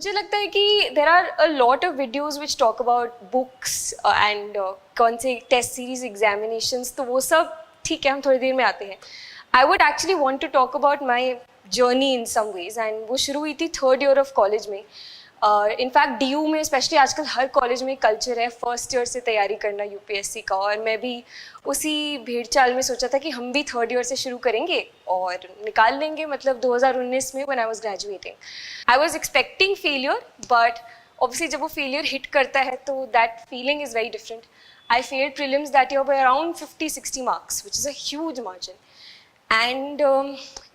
मुझे लगता है कि there are a lot of videos which talk about books and कौन से टेस्ट सीरीज एग्जामिनेशंस, तो वो सब ठीक है, हम थोड़ी देर में आते हैं. I would actually want to talk about my journey in some ways, and वो शुरू हुई थी थर्ड ईयर ऑफ कॉलेज में. इनफैक्ट DU में स्पेशली आजकल हर कॉलेज में कल्चर है फर्स्ट ईयर से तैयारी करना UPSC का, और मैं भी उसी भेड़ चाल में सोचा था कि हम भी थर्ड ईयर से शुरू करेंगे और निकाल लेंगे, मतलब 2019 में when I was graduating. I was expecting failure, but obviously जब वो फेलियर हिट करता है तो that feeling is very different. I failed prelims that year by around 50-60 marks, which is a huge margin. And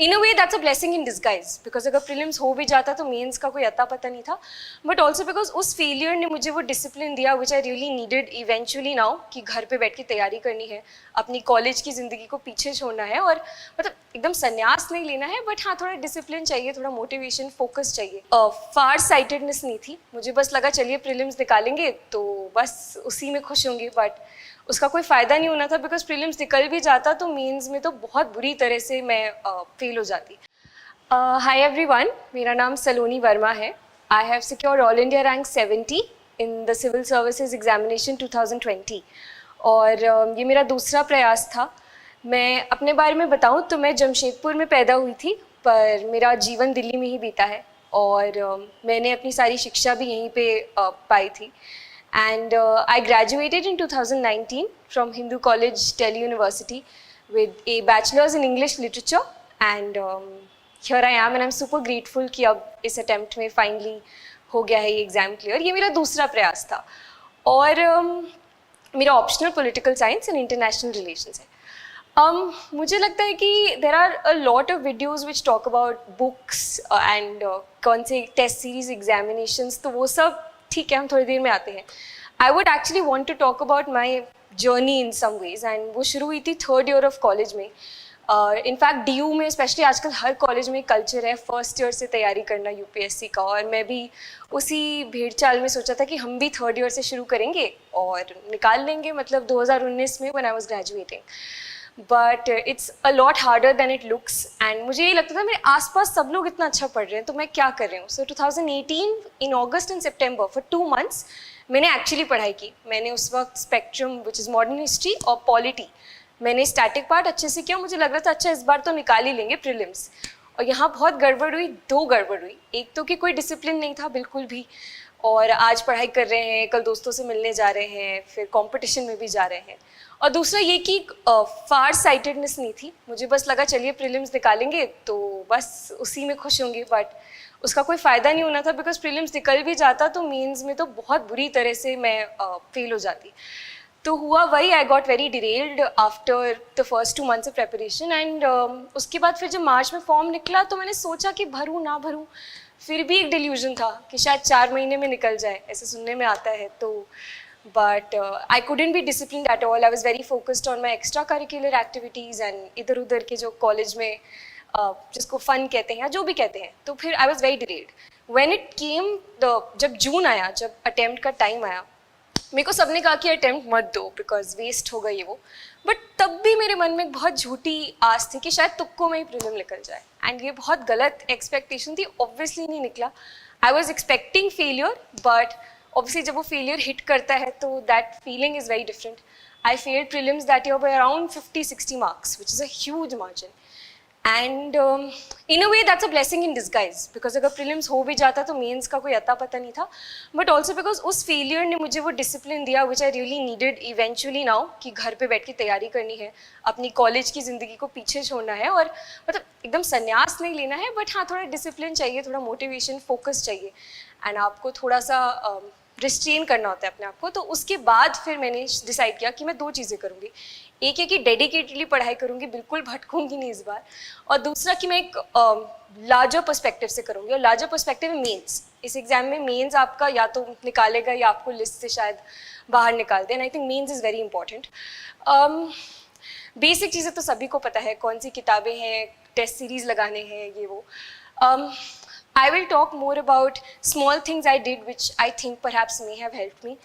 in a way that's a blessing in disguise, because अगर prelims हो भी जाता तो mains का कोई अता पता नहीं था, but also because उस failure ने मुझे वो discipline दिया which I really needed eventually now, कि घर पे बैठ के तैयारी करनी है, अपनी कॉलेज की ज़िंदगी को पीछे छोड़ना है, और मतलब एकदम संन्यास नहीं लेना है, बट हाँ थोड़ा डिसिप्लिन चाहिए, थोड़ा मोटिवेशन, फोकस चाहिए. फार साइटेडनेस नहीं थी, मुझे बस लगा चलिए प्रीलिम्स निकालेंगे तो बस उसी में खुश होंगे, बट उसका कोई फ़ायदा नहीं होना था, बिकॉज प्रीलिम्स निकल भी जाता तो मेंस में तो बहुत बुरी तरह से मैं फेल हो जाती. हाय एवरीवन, मेरा नाम सलोनी वर्मा है. I have secured all India rank 70 in the civil services examination 2020, और ये मेरा दूसरा प्रयास था. मैं अपने बारे में बताऊं तो मैं जमशेदपुर में पैदा हुई थी, पर मेरा जीवन दिल्ली में ही बीता है, और मैंने अपनी सारी शिक्षा भी यहीं पे पाई थी. And I graduated in 2019 from Hindu College, Delhi University, with a bachelor's in English literature, and here I am, and I'm super grateful कि अब इस attempt में finally हो गया है ये exam clear. ये मेरा दूसरा प्रयास था, और मेरा optional political science and international relations है. मुझे लगता है कि there are a lot of videos which talk about books and कौन से test series examinations, तो वो सब ठीक है, हम थोड़ी देर में आते हैं. I would actually want to talk about my journey in some ways, and वो शुरू हुई थी थर्ड ईयर ऑफ कॉलेज में. इनफैक्ट DU में स्पेशली आजकल हर कॉलेज में कल्चर है फर्स्ट ईयर से तैयारी करना UPSC का, और मैं भी उसी भेड़ चाल में सोचा था कि हम भी थर्ड ईयर से शुरू करेंगे और निकाल लेंगे, मतलब 2019 में when I was graduating. But it's a lot harder than it looks, and मुझे ये लगता था मेरे आसपास सब लोग इतना अच्छा पढ़ रहे हैं तो मैं क्या कर रही हूँ. सो 2018 इन अगस्त एंड सितंबर फॉर 2 months मैंने एक्चुअली पढ़ाई की. मैंने उस वक्त spectrum which is modern history और पॉलिटी, मैंने स्टैटिक पार्ट अच्छे से किया. मुझे लग रहा था अच्छा इस बार तो निकाल ही लेंगे प्रीलिम्स, और यहाँ बहुत गड़बड़ हुई. 2 गड़बड़ हुई. एक तो कि कोई डिसिप्लिन नहीं था बिल्कुल भी, और आज पढ़ाई कर रहे हैं, कल दोस्तों से मिलने जा रहे हैं, फिर कंपटीशन में भी जा रहे हैं. और दूसरा ये कि फार साइटेडनेस नहीं थी, मुझे बस लगा चलिए प्रीलिम्स निकालेंगे तो बस उसी में खुश होंगे, बट उसका कोई फ़ायदा नहीं होना था, बिकॉज प्रीलिम्स निकल भी जाता तो मेंस में तो बहुत बुरी तरह से मैं फेल हो जाती. तो हुआ वही, I got very derailed after the first 2 months of preparation, and उसके बाद फिर जब मार्च में फॉर्म निकला तो मैंने सोचा कि भरूँ ना भरूँ. फिर भी एक डिल्यूजन था कि शायद 4 महीने में निकल जाए, ऐसे सुनने में आता है. तो but I couldn't be disciplined at all. I was very focused on my extracurricular activities and इधर उधर के जो कॉलेज में जिसको फन कहते हैं या जो भी कहते हैं. तो फिर I was very delayed. When it came जब जून आया, जब अटेम्प्ट का टाइम आया, मेरे को सबने कहा कि अटेम्प्ट मत दो बिकॉज वेस्ट हो गई वो. बट तब भी मेरे मन में एक बहुत झूठी आस थी कि शायद तुक्को में ही प्रीलिम निकल जाए, एंड ये बहुत गलत एक्सपेक्टेशन थी. ऑब्वियसली नहीं निकला. I was expecting failure, but obviously जब वो failure hit करता है तो that feeling is very different. I failed prelims that year by around 50-60 marks, which is a huge margin. And in a way that's a blessing in disguise, because अगर prelims हो भी जाता तो mains का कोई अता पता नहीं था, but also because उस failure ने मुझे वो discipline दिया which I really needed eventually now, कि घर पे बैठ के तैयारी करनी है, अपनी कॉलेज की ज़िंदगी को पीछे छोड़ना है, और मतलब एकदम संन्यास नहीं लेना है, बट हाँ थोड़ा डिसिप्लिन चाहिए, थोड़ा मोटिवेशन, फोकस चाहिए, एंड आपको थोड़ा सा रिस्ट्रेन करना होता है अपने आप को. तो उसके बाद फिर मैंने डिसाइड किया कि मैं 2 चीज़ें करूँगी. एक है कि डेडिकेटेडली पढ़ाई करूँगी, बिल्कुल भटकूंगी नहीं इस बार, और दूसरा कि मैं एक लार्जर पर्सपेक्टिव से करूँगी. और लार्जर पर्सपेक्टिव है मेंस. इस एग्जाम में मेंस आपका या तो निकालेगा या आपको लिस्ट से शायद बाहर निकाल दें. I think mains is very important. Basic चीज़ें तो सभी को पता है, कौन सी किताबें हैं, टेस्ट सीरीज़ लगाने हैं, ये वो. I will talk more about small things I did which I think perhaps may have helped me.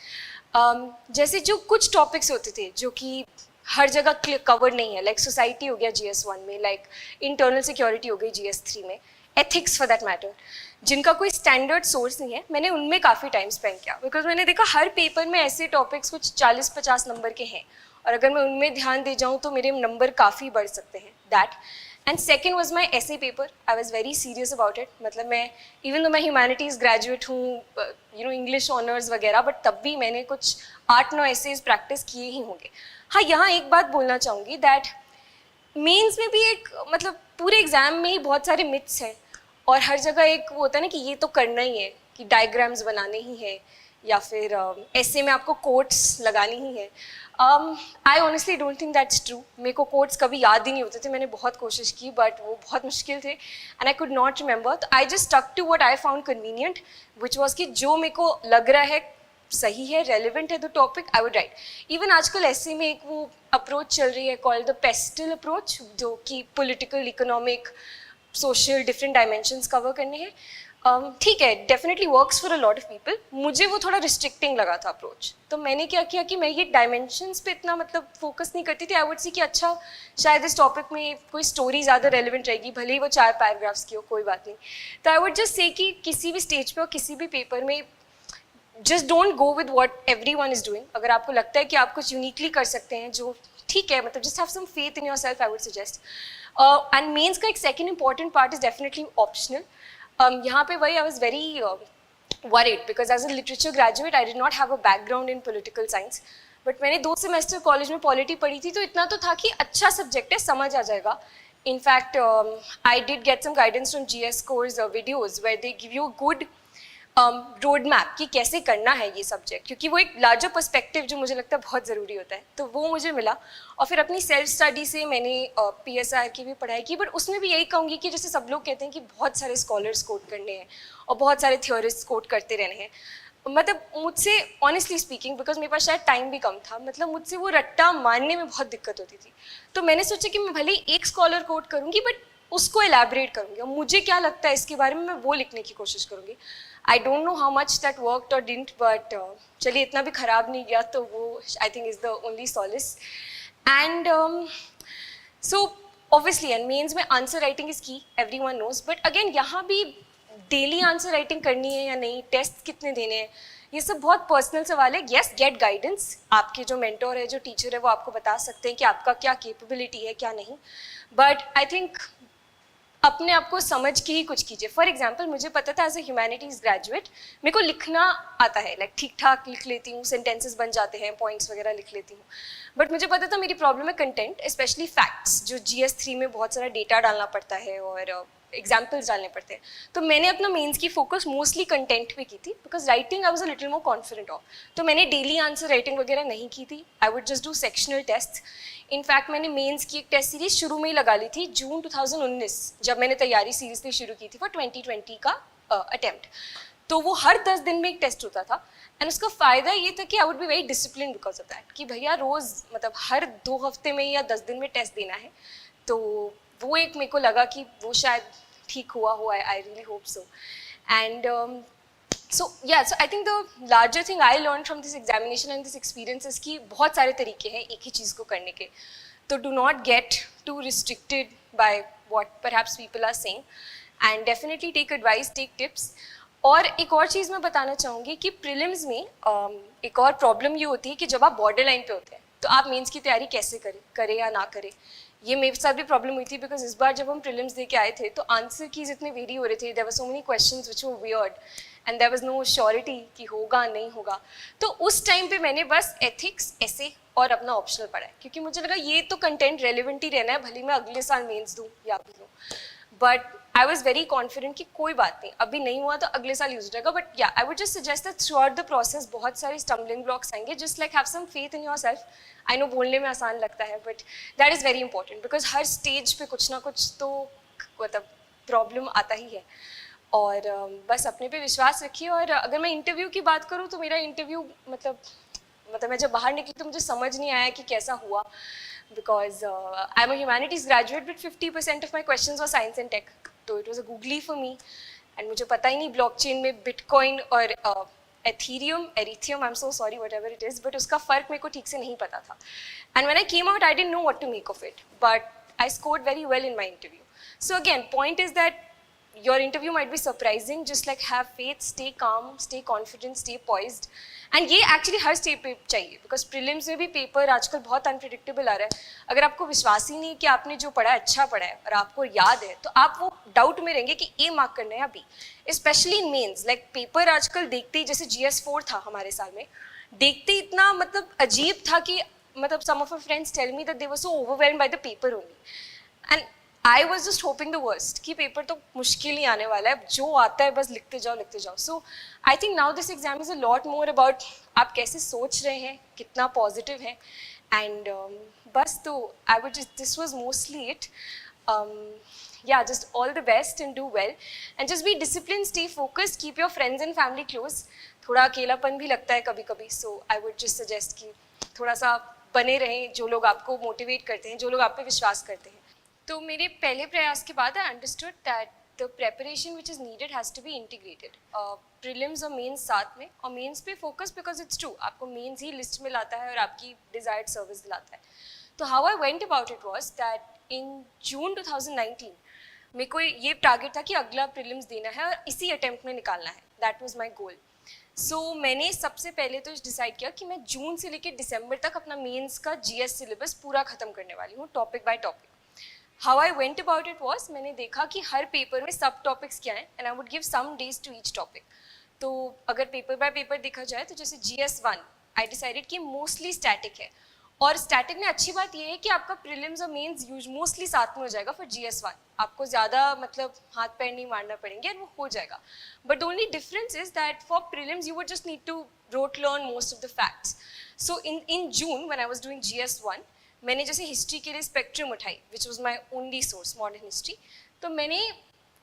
जैसे जो कुछ टॉपिक्स होते थे जो कि हर जगह कवर नहीं है, लाइक सोसाइटी हो गया GS1 में, लाइक इंटरनल सिक्योरिटी हो गई GS3 में. एथिक्स फॉर दैट मैटर, जिनका कोई स्टैंडर्ड सोर्स नहीं है, मैंने उनमें काफ़ी टाइम स्पेंड किया, बिकॉज मैंने देखा हर पेपर में ऐसे टॉपिक्स कुछ 40-50 नंबर के हैं, और अगर मैं उनमें ध्यान दे जाऊँ तो मेरे नंबर काफ़ी बढ़ सकते हैं, that. And second was my essay paper, I was very serious about it. मतलब मैं इवन दो मैं ह्यूमैनिटीज़ ग्रेजुएट हूँ, यू नो इंग्लिश ऑनर्स वगैरह, बट तब भी मैंने कुछ 8-9 ऐसे प्रैक्टिस किए ही होंगे. हाँ, यहाँ एक बात बोलना चाहूँगी दैट मेंस में भी एक मतलब पूरे एग्जाम में ही बहुत सारे मिथ्स हैं, और हर जगह एक वो होता है ना कि ये तो करना ही है, कि डायग्राम्स बनाने ही है, या फिर ऐसे में आपको कोट्स लगानी ही है. I honestly don't think that's true. मेरे को कोट्स कभी याद ही नहीं होते थे, मैंने बहुत कोशिश की बट वो बहुत मुश्किल थे, and I could not remember. तो I just stuck to what I found convenient, which was कि जो मेरे को लग रहा है सही है, रेलिवेंट है the topic, I would write. Even आजकल ऐसे में एक वो अप्रोच चल रही है कॉल्ड द पेस्टल अप्रोच, जो कि political, economic, social different dimensions cover करने हैं. ठीक है, definitely works for a lot of people. मुझे वो थोड़ा रिस्ट्रिक्टिंग लगा था अप्रोच, तो मैंने क्या किया कि मैं ये डायमेंशंस पे इतना मतलब फोकस नहीं करती थी. आई वुड सी कि अच्छा शायद इस टॉपिक में कोई स्टोरी ज़्यादा रेलिवेंट रहेगी, भले ही वो 4 पैराग्राफ्स की हो, कोई बात नहीं. तो आई वुड जस्ट से कि किसी भी स्टेज पे और किसी भी पेपर में just don't go with what every one is doing. अगर आपको लगता है कि आप कुछ यूनिकली कर सकते हैं, जो ठीक है, मतलब just have some faith in yourself, I would suggest. And mains का एक second important part is definitely optional. यहाँ पे वही I was very worried because as a literature graduate I did not have a background in political science, but मैंने 2 semester college में polity पढ़ी थी, तो इतना तो था कि अच्छा सब्जेक्ट है, समझ आ जाएगा. In fact, I did get some guidance from GS Core's videos where they give you a good road map कि कैसे करना है ये सब्जेक्ट, क्योंकि वो एक लार्जर पर्सपेक्टिव जो मुझे लगता है बहुत ज़रूरी होता है, तो वो मुझे मिला. और फिर अपनी सेल्फ स्टडी से मैंने PSR की भी पढ़ाई की, बट उसमें भी यही कहूँगी कि जैसे सब लोग कहते हैं कि बहुत सारे स्कॉलर्स कोट करने हैं और बहुत सारे थियोरिस्ट कोट करते रहने हैं. मतलब मुझसे ऑनेस्टली स्पीकिंग, बिकॉज मेरे पास शायद टाइम भी कम था, मतलब मुझसे वो रट्टा मारने में बहुत दिक्कत होती थी. तो मैंने सोचा कि मैं भले ही एक स्कॉलर कोट करूँगी, बट उसको एलैबोरेट करूँगी, और मुझे क्या लगता है इसके बारे में मैं वो लिखने की कोशिश करूँगी. I don't know how much that worked और डिडंट, बट चलिए इतना भी ख़राब नहीं गया, तो वो I think is the only solace. And so obviously and mains में answer writing is key, everyone knows, but again यहाँ भी डेली आंसर राइटिंग करनी है या नहीं, टेस्ट कितने देने हैं, ये सब बहुत पर्सनल सवाल है. Yes, get guidance. आपके जो मेंटोर है, जो टीचर है, वो आपको बता सकते हैं कि आपका क्या कैपेबिलिटी है, क्या नहीं, बट आई थिंक अपने आप को समझ के ही कुछ कीजिए. फॉर एग्जाम्पल, मुझे पता था एज ए ह्यूमैनिटीज़ ग्रेजुएट मेरे को लिखना आता है, लाइक ठीक ठाक लिख लेती हूँ, सेंटेंसेस बन जाते हैं, पॉइंट्स वगैरह लिख लेती हूँ, बट मुझे पता था मेरी प्रॉब्लम है कंटेंट, स्पेशली फैक्ट्स, जो GS3 में बहुत सारा डेटा डालना पड़ता है और एग्जाम्पल्स डालने पड़ते हैं. तो मैंने अपना मेंस की फोकस मोस्टली कंटेंट पे की थी, because writing I was a little more confident of. तो मैंने डेली आंसर राइटिंग वगैरह नहीं की थी. I would just do sectional test. In fact मैंने मेंस की एक टेस्ट सीरीज शुरू में ही लगा ली थी, जून 2019, जब मैंने तैयारी सीरीजली शुरू की थी फॉर 2020 का अटेम्प्ट. तो वो हर 10 दिन में एक टेस्ट होता था, एंड उसका फ़ायदा ये था कि I would be very discipline because of that, कि भैया रोज़ मतलब हर 2 हफ्ते में या 10 दिन में टेस्ट देना है. तो वो एक मेरे को लगा कि वो शायद ठीक हुआ हो. I really hope so. And so I think the larger thing I learned from this examination and this experience is कि बहुत सारे तरीके हैं एक ही चीज़ को करने के. तो do not get too restricted by what perhaps people are saying, and definitely take advice, take tips. और एक और चीज़ मैं बताना चाहूँगी कि प्रीलिम्स में एक और प्रॉब्लम ये होती है कि जब आप बॉर्डर लाइन पे होते हैं, तो आप मेंस की तैयारी कैसे करें या ना करें. ये मेरे साथ भी प्रॉब्लम हुई थी, बिकॉज इस बार जब हम प्रीलिम्स दे के आए थे तो आंसर कीज इतने वेरी हो रहे थे, there were so many questions which were weird and there was no surety कि होगा नहीं होगा. तो उस टाइम पे मैंने बस एथिक्स, ऐसे और अपना ऑप्शनल पढ़ा है, क्योंकि मुझे लगा ये तो कंटेंट रेलिवेंट ही रहना है, भले मैं अगले साल मेंस दूँ या भी दूँ. But I was very confident कि कोई बात नहीं, अभी नहीं हुआ तो अगले साल यूज हो जाएगा. But yeah I would just suggest that throughout the process बहुत सारे स्टम्बलिंग ब्लॉक्स आएंगे. Just like have some faith in yourself. I know बोलने में आसान लगता है, but that is very important, because हर स्टेज पे कुछ ना कुछ तो मतलब प्रॉब्लम आता ही है. और बस अपने पे विश्वास रखिए. और अगर मैं इंटरव्यू की बात करूँ तो मेरा इंटरव्यू मतलब मैं जब बाहर निकली तो मुझे समझ नहीं आया कि कैसा हुआ, because I am a humanities graduate, but 50% of my questions were science and tech. तो it was a googly for me, and मुझे पता ही नहीं ब्लॉकचेन में बिटकॉइन और ethereum, I am so sorry whatever it is, but उसका फ़र्क मेरे को ठीक से नहीं पता था. And when I came out I didn't know what to make of it, but I scored very well in my interview. So again point is that your interview might be surprising. Just like have faith, stay calm, stay confident, stay poised. And ये actually हर stage पे चाहिए, because prelims में भी paper आजकल बहुत unpredictable आ रहा है. अगर आपको विश्वास ही नहीं कि आपने जो पढ़ा है अच्छा पढ़ा है और आपको याद है, तो आप वो डाउट में रहेंगे कि ए मार्क करना है या B. Specially in mains, like paper आजकल देखते ही, जैसे GS4 था हमारे साल में, देखते ही इतना मतलब अजीब था कि मतलब some of our friends tell me that they were so overwhelmed by the paper only. And I was just hoping the worst कि पेपर तो मुश्किल ही आने वाला है, जो आता है बस लिखते जाओ लिखते जाओ. So I think now this exam is a lot more about आप कैसे सोच रहे हैं, कितना पॉजिटिव है. And बस तो I would just, this was mostly it. Yeah, just all the best and do well. And just be disciplined, stay focused, keep your friends and family close. थोड़ा अकेलापन भी लगता है कभी कभी. So I would just suggest कि थोड़ा सा बने रहें, जो लोग आपको मोटिवेट करते हैं, जो लोग आप पे विश्वास करते हैं. तो मेरे पहले प्रयास के बाद I understood that the preparation which is needed has to be integrated. Prelims और मेंस साथ में, और मेंस पे फोकस, बिकॉज इट्स ट्रू, आपको मेंस ही लिस्ट में लाता है और आपकी डिज़ायर्ड सर्विस दिलाता है. तो how I went about it was that in June 2019 मेरे को ये टारगेट था कि अगला प्रीलिम्स देना है और इसी अटेम्प्ट में निकालना है. दैट वॉज माई गोल. सो मैंने सबसे पहले तो डिसाइड किया कि मैं जून से लेकर दिसंबर तक अपना मेंस का GS सिलेबस पूरा ख़त्म करने वाली हूँ, topic by topic. How I went about it was, मैंने देखा कि हर पेपर में सब टॉपिक्स क्या हैं, and I would give some days to each topic. तो अगर पेपर बाय पेपर देखा जाए तो जैसे GS1 आई डिसाइडेड कि मोस्टली स्टैटिक है, और स्टैटिक में अच्छी बात ये है कि आपका प्रीलिम्स और मेंस मोस्टली साथ में हो जाएगा फॉर GS1. आपको ज़्यादा मतलब हाथ पैर नहीं मारना पड़ेंगे और वो हो जाएगा. But the only difference is that for prelims you would just need to rote learn most of the facts. So in June when I was doing GS1, मैंने जैसे हिस्ट्री के लिए स्पेक्ट्रम उठाई, which was my only source, modern history. तो मैंने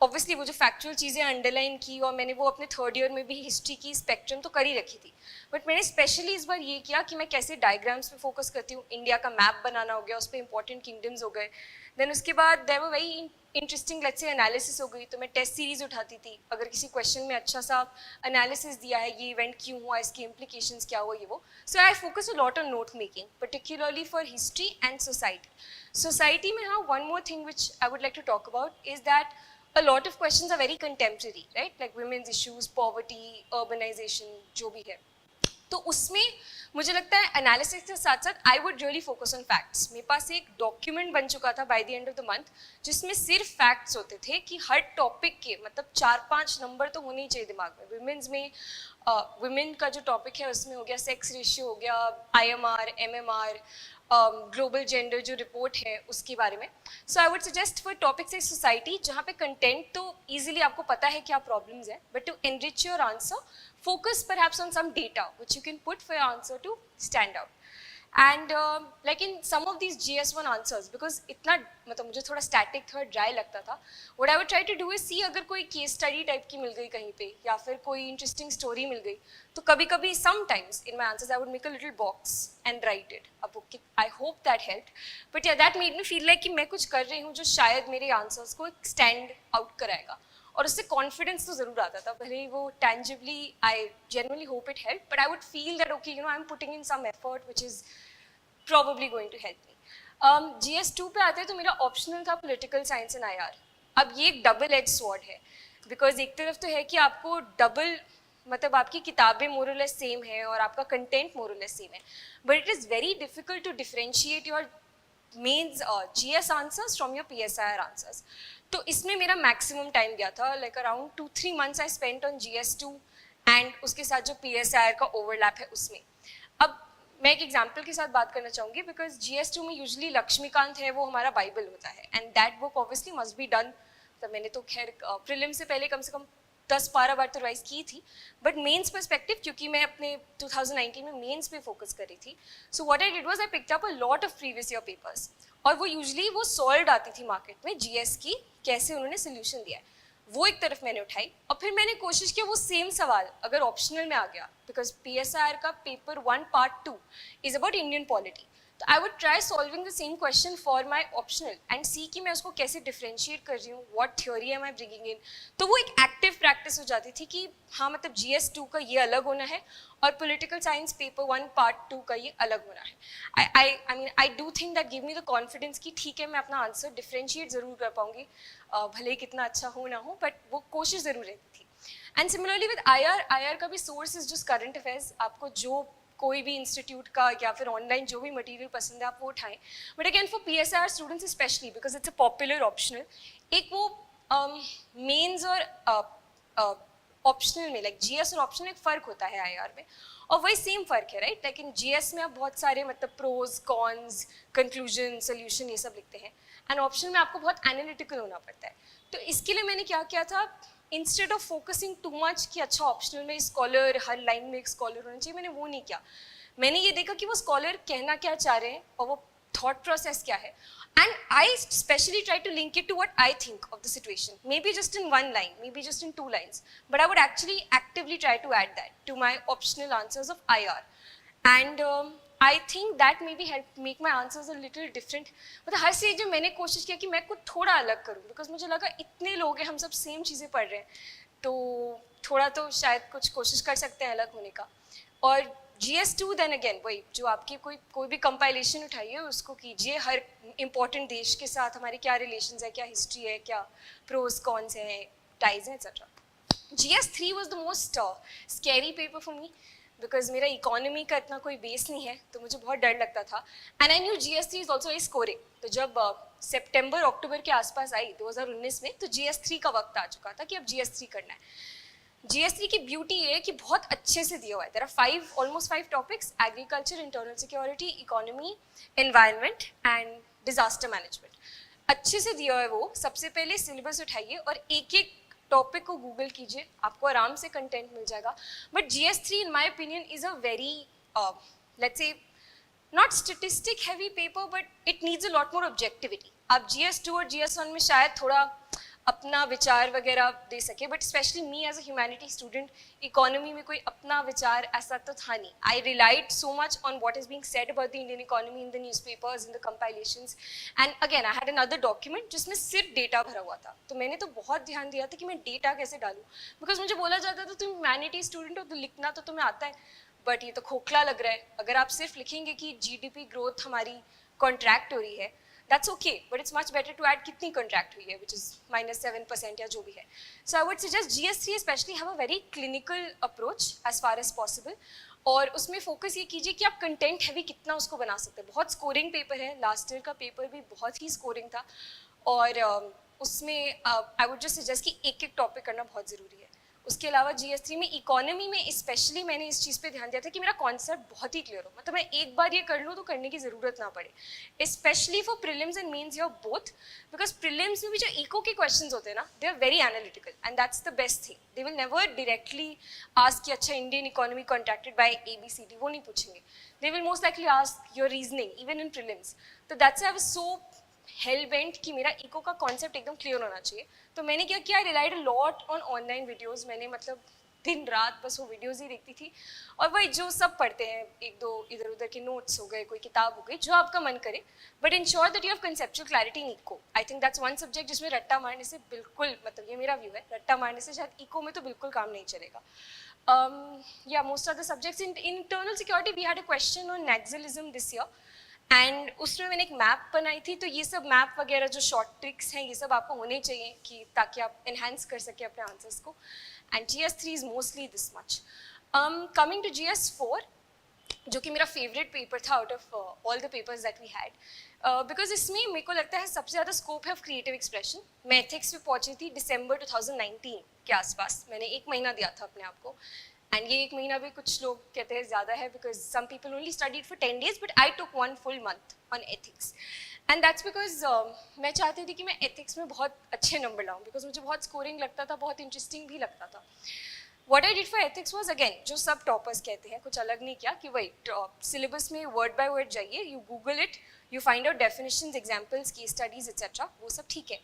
obviously वो जो factual चीज़ें अंडरलाइन की, और मैंने वो अपने थर्ड ईयर में भी हिस्ट्री की स्पेक्ट्रम तो कर ही रखी थी. बट मैंने स्पेशली इस बार ये किया कि मैं कैसे डायग्राम्स पे फोकस करती हूँ. इंडिया का मैप बनाना हो गया, उस पर इंपॉर्टेंट किंगडम्स हो गए. देन उसके बाद there were very interesting let's say analysis हो गई, तो मैं टेस्ट सीरीज उठाती थी. अगर किसी क्वेश्चन में अच्छा सा एनालिसिस दिया है, ये इवेंट क्यों हुआ, इसके इम्प्लीकेशंस क्या हुआ, ये वो. So I focus a lot on note making, particularly for history and society. Society में हाँ, one more thing which I would like to talk about is that a lot of questions are very contemporary, right? Like women's issues, poverty, urbanization, जो भी है. तो उसमें मुझे लगता है एनालिसिस के साथ साथ I would really focus on facts. मेरे पास एक डॉक्यूमेंट बन चुका था by the end of the month, जिसमें सिर्फ फैक्ट्स होते थे कि हर टॉपिक के मतलब 4-5 नंबर तो होने ही चाहिए दिमाग में. विमेंस में विमेन का जो टॉपिक है उसमें हो गया सेक्स रेशियो, हो गया IMR, MMR, ग्लोबल जेंडर जो रिपोर्ट है उसके बारे में. So I would suggest for topics like society, जहाँ पे कंटेंट तो ईजिली आपको पता है क्या प्रॉब्लम्स है, but to enrich your answer focus perhaps on some data which you can put for your answer to stand out. And like in some of these GS1 answers, because इतना मतलब मुझे थोड़ा static थोड़ा dry लगता था, what I would try to do is see अगर कोई case study type की मिल गई कहीं पे, या फिर कोई interesting story मिल गई, तो कभी कभी sometimes in my answers I would make a little box and write it. अब I hope that helped, but yeah, that made me feel like कि मैं कुछ कर रही हूँ जो शायद मेरे answers को stand out कराएगा. और उससे कॉन्फिडेंस तो ज़रूर आता था, भले ही वो tangibly I genuinely hope it help, but I would feel that okay you know I am putting in some effort which is probably going to help me. GS2 पे आते हैं तो मेरा ऑप्शनल था पॉलिटिकल साइंस एंड IR. अब ये एक double edge sword है, बिकॉज एक तरफ तो है कि आपको डबल मतलब आपकी किताबें मोरलेस सेम है और आपका कंटेंट मोरलेस सेम है, but it is very difficult to differentiate your mains GS answers from your PSIR answers. तो इसमें मेरा मैक्सिमम टाइम गया था, like around 2-3 months I spent on GS2 and उसके साथ जो PSIR का ओवरलैप है उसमें. अब मैं एक एग्जांपल के साथ बात करना चाहूँगी, बिकॉज GS2 में यूजुअली लक्ष्मीकांत है वो हमारा बाइबल होता है, and that book obviously must be done. तो मैंने तो खैर प्रीलिम से पहले कम से कम 10-12 बार तो रिवाइज की थी, बट मेंस पर्सपेक्टिव क्योंकि मैं अपने 2019 में मेंस पे फोकस कर रही थी, so what I did was I picked up a lot of previous year papers, और वो यूजुअली वो सॉल्व्ड आती थी मार्केट में GS की, कैसे उन्होंने सोल्यूशन दिया है, वो एक तरफ मैंने उठाई. और फिर मैंने कोशिश की वो सेम सवाल अगर ऑप्शनल में आ गया, बिकॉज PSIR का paper 1 part 2 is about Indian polity, तो I would try solving the same question for my optional and see कि मैं उसको कैसे डिफ्रेंशिएट कर रही हूँ, what theory am I bringing in. तो वो एक एक्टिव प्रैक्टिस हो जाती थी कि हाँ मतलब GS2 का ये अलग होना है और पॉलिटिकल साइंस पेपर 1 पार्ट 2 का ये अलग होना है. I do think that give me the confidence कि ठीक है मैं अपना आंसर डिफ्रेंशिएट ज़रूर कर पाऊंगी, भले ही कितना अच्छा हो ना हो, बट वो कोशिश ज़रूर रहती थी. एंड सिमिलरली विद IR का भी source is just current affairs. आपको जो कोई भी इंस्टीट्यूट का या फिर ऑनलाइन जो भी मटेरियल पसंद है आप वो उठाएं. But again for PSR students specially because it's a popular optional, एक वो मेंस और ऑप्शनल में लाइक GS और ऑप्शनल एक फ़र्क होता है IR में, और वही सेम फ़र्क है राइट. लेकिन GS में आप बहुत सारे मतलब प्रोज कॉन्स कंक्लूजन सोल्यूशन ये सब लिखते हैं, एंड ऑप्शनल में आपको बहुत एनालिटिकल होना पड़ता है. तो इसके लिए मैंने क्या किया था, instead of focusing too much कि अच्छा ऑप्शनल में स्कॉलर हर लाइन में एक स्कॉलर होना चाहिए, मैंने वो नहीं किया. मैंने ये देखा कि वो स्कॉलर कहना क्या चाह रहे हैं और वो थॉट प्रोसेस क्या है, and I specially try to link it to what I think of the situation, maybe just in one line, maybe just in 2 lines, but I would actually actively try to add that to my optional answers of IR, and I think that maybe help make my answers a little different. मतलब हर stage में मैंने कोशिश किया कि मैं कुछ थोड़ा अलग करूँ, बिकॉज मुझे लगा इतने लोग हैं, हम सब सेम चीज़ें पढ़ रहे हैं, तो थोड़ा तो शायद कुछ कोशिश कर सकते हैं अलग होने का. और GS2 देन अगेन वही जो आपकी कोई भी कंपाइलेशन उठाइए उसको कीजिए हर इंपॉर्टेंट देश के साथ हमारे क्या रिलेशंस है, क्या हिस्ट्री है, क्या प्रोज कॉन्स हैं, टाइज हैं etcetera. GS3 was the most scary paper for me because मेरा इकोनॉमी का इतना कोई बेस नहीं है, तो मुझे बहुत डर लगता था. And I knew GS3 is also scoring. तो जब सितंबर अक्टूबर के आसपास आई 2019 में, तो GS3 का वक्त आ चुका था कि अब GS3 करना है. GS3 की ब्यूटी ये है कि बहुत अच्छे से दिया हुआ है. There are almost 5 topics: agriculture, internal security, economy, environment and disaster management. अच्छे से दिया है वो. सबसे पहले सिलेबस उठाइए और एक एक टॉपिक को गूगल कीजिए, आपको आराम से कंटेंट मिल जाएगा. But GS3 in my opinion is a very let's say not statistic heavy paper, but it needs a lot more objectivity. आप GS2 और GS1 में शायद थोड़ा अपना विचार वगैरह दे सके, but specially me as a humanity student economy में कोई अपना विचार ऐसा तो था नहीं. I relied so much on what is being said about the Indian economy in the newspapers, in the compilations, and again I had another document जिसमें सिर्फ डेटा भरा हुआ था. तो मैंने तो बहुत ध्यान दिया था कि मैं डेटा कैसे डालूँ, बिकॉज मुझे बोला जाता था तुम ह्यूमैनिटी स्टूडेंट हो तो लिखना तो तुम्हें आता है, बट ये तो खोखला लग रहा है. अगर आप सिर्फ लिखेंगे कि GDP ग्रोथ हमारी कॉन्ट्रैक्ट हो रही है, that's okay, but it's much better to add कितनी contract हुई है, which is -7% या जो भी है. So I would suggest GS3 especially have a very clinical approach as far as possible, और उसमें फोकस ये कीजिए कि आप कंटेंट हैवी कितना उसको बना सकते हैं. बहुत स्कोरिंग पेपर है, लास्ट ईयर का पेपर भी बहुत ही स्कोरिंग था, और उसमें आई वुड जस्ट सजेस्ट कि एक एक टॉपिक करना बहुत ज़रूरी है. उसके अलावा GS3 में इकोनॉमी में स्पेशली मैंने इस चीज़ पे ध्यान दिया था कि मेरा कॉन्सेप्ट बहुत ही क्लियर हो, मतलब मैं एक बार ये कर लूँ तो करने की ज़रूरत ना पड़े, specially for prelims and mains your both, because prelims में भी जो इको के क्वेश्चंस होते हैं ना, they are very analytical and that's the best thing. They will never directly ask कि अच्छा Indian economy contracted by ABCD, वो नहीं पूछेंगे. They will most likely ask your reasoning even in prelims. तो that's I was so hell bent कि मेरा eco का concept एकदम क्लियर होना चाहिए. तो मैंने क्या किया, I relied a lot on online videos. मैंने मतलब दिन रात बस वो वीडियोस ही देखती थी, और वही जो सब पढ़ते हैं, एक दो इधर उधर के नोट्स हो गए, कोई किताब हो गई, जो आपका मन करे, but ensure that you have conceptual clarity in eco. I think that's one subject जिसमें रट्टा मारने से बिल्कुल, मतलब ये मेरा व्यू है, रट्टा मारने से शायद इको में तो बिल्कुल काम नहीं चलेगा. Yeah most of the subjects in internal security we had a question on naxalism this year, and उसमें मैंने एक मैप बनाई थी. तो ये सब मैप वगैरह जो शॉर्ट ट्रिक्स हैं ये सब आपको होने चाहिए कि ताकि आप एनहांस कर सकें अपने आंसर्स को. And GS3 is mostly this much. Coming to GS4, जो कि मेरा फेवरेट पेपर था out of all the papers that we had, because इसमें मेरे को लगता है सबसे ज़्यादा स्कोप है ऑफ क्रिएटिव एक्सप्रेशन. मैं एथिक्स पे पहुंची थी दिसंबर 2019 के आसपास. मैंने 1 महीना दिया था अपने आप को, एंड ये 1 महीना भी कुछ लोग कहते हैं ज़्यादा है, because some people only studied for 10 days, but I took 1 full month on ethics. And that's because मैं चाहती थी कि मैं एथिक्स में बहुत अच्छे नंबर लाऊं, बिकॉज मुझे बहुत स्कोरिंग लगता था, बहुत इंटरेस्टिंग भी लगता था. What I did for ethics was again जो सब टॉपर्स कहते हैं, कुछ अलग नहीं किया कि वही सिलेबस में वर्ड बाय वर्ड जाइए, you Google it, you find out definitions, examples, case studies etcetera, वो सब ठीक है.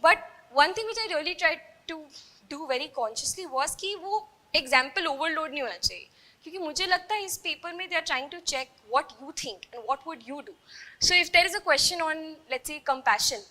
But one thing which I really try to do very consciously was कि वो एग्जाम्पल ओवरलोड नहीं होना चाहिए. क्योंकि मुझे लगता है इस पेपर में they are trying to check what you think and what would you do. So if there is a question on let's say compassion,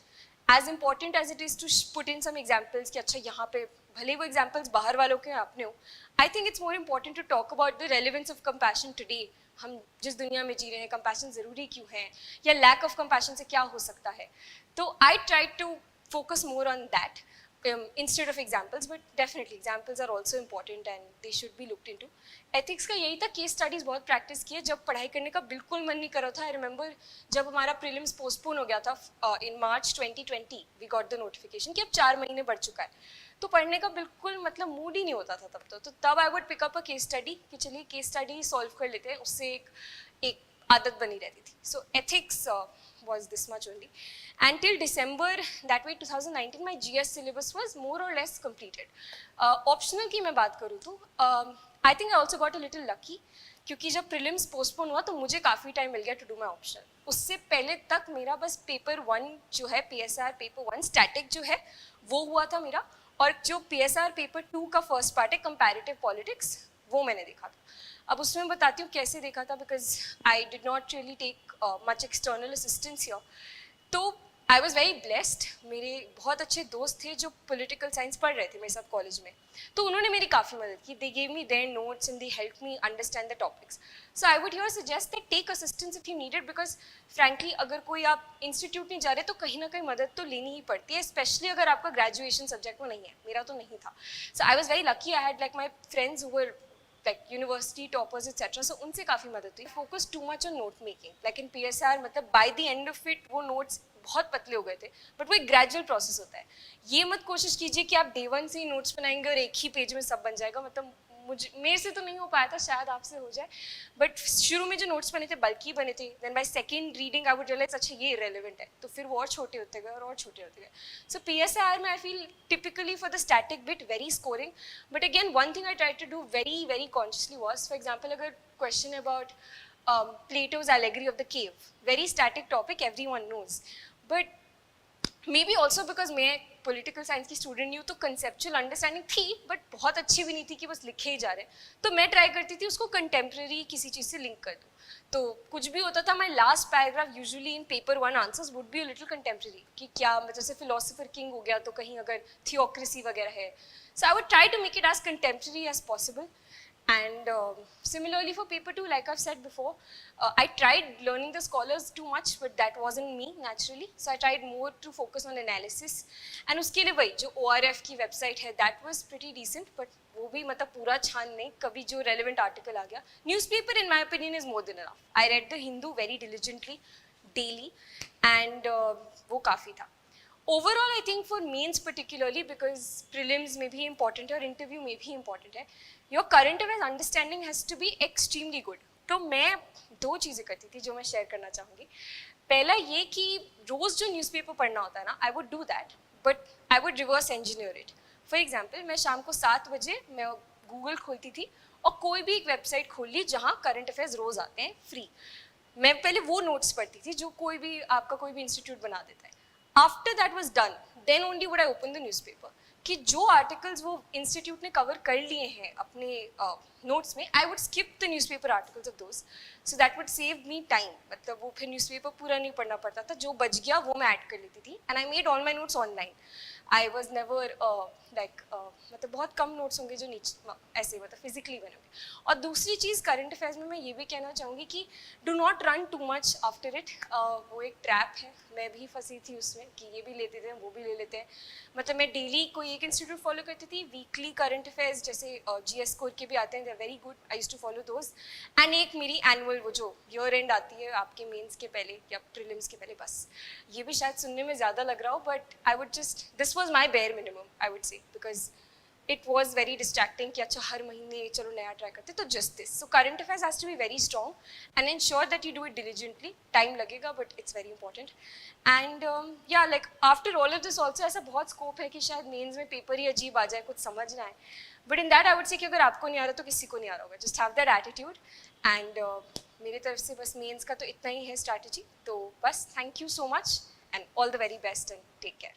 as important as it is to put in some examples कि अच्छा यहाँ पे भले वो examples बाहर वालों के अपने हो, I think it's more important to talk about the relevance of compassion today. हम जिस दुनिया में जी रहे हैं, compassion ज़रूरी क्यों है, या lack of compassion से क्या हो सकता है. तो I tried to focus more on that instead of examples, but definitely examples are also important and they should be looked into. Ethics का यही था, case studies बहुत practice किए, जब पढ़ाई करने का बिल्कुल मन नहीं कर रहा था. I remember जब हमारा prelims postpone हो गया था in March 2020, we got the notification कि अब 4 महीने बढ़ चुका है, तो पढ़ने का बिल्कुल मतलब मूड ही नहीं होता था तब. तो तब I would pick up a case study कि चलिए case study solve कर लेते हैं, उससे एक आदत बनी रहती थी. So ethics was this much only. Until December that way 2019 my GS syllabus was more or less completed. Optional की मैं बात करूँ तो I think I also got a little lucky क्योंकि जब prelims postpone हुआ तो मुझे काफ़ी टाइम मिल गया to do my optional. उससे पहले तक मेरा बस पेपर 1 जो है PSR पेपर 1 स्टैटिक जो है वो हुआ था मेरा, और जो PSR पेपर 2 का फर्स्ट पार्ट है कंपैरेटिव पॉलिटिक्स वो मैंने देखा था. अब उसमें बताती हूँ कैसे देखा था, because I did not really take much external assistance here. तो आई वॉज वेरी ब्लेस्ड, मेरे बहुत अच्छे दोस्त थे जो पॉलिटिकल साइंस पढ़ रहे थे मेरे साथ कॉलेज में, तो उन्होंने मेरी काफ़ी मदद की. They gave me their notes and they help me understand the topics. So I would here suggest that take assistance if you needed, because frankly अगर कोई आप इंस्टीट्यूट नहीं जा रहे तो कहीं ना कहीं मदद तो लेनी ही पड़ती है, स्पेशली अगर आपका ग्रेजुएशन सब्जेक्ट में नहीं है. मेरा तो नहीं था. So I was very lucky, I had like my friends who were like university toppers etc. So उनसे काफ़ी मदद हुई. Focus too much on note making. Like in PSR मतलब by the end of it वो notes बहुत पतले हो गए थे, बट वो एक ग्रेजुअल प्रोसेस होता है. ये मत कोशिश कीजिए कि आप day 1 से ही नोट्स बनाएंगे और एक ही पेज में सब बन जाएगा. मतलब मेरे से तो नहीं हो पाया था, शायद आपसे हो जाए, बट शुरू में जो नोट्स बने थे बल्कि बने थे. Then by second reading I would realize अच्छा ये इरेलीवेंट है, तो फिर वो और छोटे होते गए और छोटे होते गए. सो PSR में I feel typically for the static bit very scoring, but again one thing I try to do very very consciously was, for example अगर question about Plato's allegory of the cave, very static topic, everyone knows, but maybe also because मैं political science की student नहीं हूँ तो conceptual understanding थी, but बहुत अच्छी भी नहीं थी कि बस लिखे ही जा रहे. तो मैं ट्राई करती थी उसको कंटेम्प्रेरी किसी चीज़ से लिंक कर दूँ. तो कुछ भी होता था, my last paragraph usually in paper 1 answers would be a little contemporary, कि क्या मतलब जैसे फिलोसोफर किंग हो गया तो कहीं अगर थियोक्रेसी वगैरह है. So I would try to make it as contemporary as possible. And similarly for paper 2, like I've said before, I tried learning the scholars too much, but that wasn't me naturally. So I tried more to focus on analysis. And उसके लिए वही जो ORF की website है, that was pretty decent, but वो भी मतलब पूरा छान नहीं, कभी जो relevant article आ गया. Newspaper in my opinion is more than enough. I read the Hindu very diligently, daily, and वो काफ़ी था. Overall, I think for mains particularly, because prelims may be important और interview may be important है, your current affairs understanding has to be extremely good. तो मैं 2 चीज़ें करती थी जो मैं शेयर करना चाहूँगी. पहला ये कि रोज़ जो न्यूज़पेपर पढ़ना होता है ना, I would do that, but I would reverse engineer it. For example, मैं शाम को 7 बजे मैं गूगल खोलती थी और कोई भी एक वेबसाइट खोल ली जहाँ करंट अफेयर्स रोज़ आते हैं फ्री. मैं पहले वो नोट्स पढ़ती थी जो कोई भी आपका कोई भी इंस्टीट्यूट बना देता है. After that was done, then only would I open the newspaper. कि जो आर्टिकल्स वो इंस्टीट्यूट ने कवर कर लिए हैं अपने नोट्स में, I would skip the newspaper articles of those, so that would save me time. मतलब वो फिर न्यूज़पेपर पूरा नहीं पढ़ना पड़ता था, जो बच गया वो मैं ऐड कर लेती थी. And I made all my notes online. I was never like मतलब बहुत कम नोट्स होंगे जो नीचे ऐसे मतलब फिजिकली बने होंगे. और दूसरी चीज़ करंट अफेयर्स में मैं ये भी कहना चाहूँगी कि do not run too much after it. वो एक ट्रैप है, मैं भी फंसी थी उसमें कि ये भी लेते थे वो भी ले लेते हैं. मतलब मैं डेली कोई एक इंस्टीट्यूट फॉलो करती थी, वीकली करंट अफेयर्स जैसे GS स्कोर के भी आते हैं, they are very good, I used to follow those. And एक मेरी एनुअल वो जो ईयर एंड आती है आपके मेंस के पहले या प्रीलिम्स के पहले, बस ये भी शायद सुनने में ज़्यादा लग रहा हो, but I would just this was my bare minimum I would say, because it was very distracting कि अच्छा हर महीने चलो नया ट्राई करते. तो just this. So current affairs has to be very strong and ensure that you do it diligently. Time लगेगा but it's very important. And yeah, like after all of this also ऐसा बहुत scope है कि शायद mains में paper ही अजीब आ जाए, कुछ समझ ना आए. But in that I would say कि अगर आपको नहीं आ रहा तो किसी को नहीं आ रहा होगा. Just have that attitude. And मेरी तरफ से बस मेंस का तो इतना ही है strategy. तो बस thank you so much and all the very best and take care.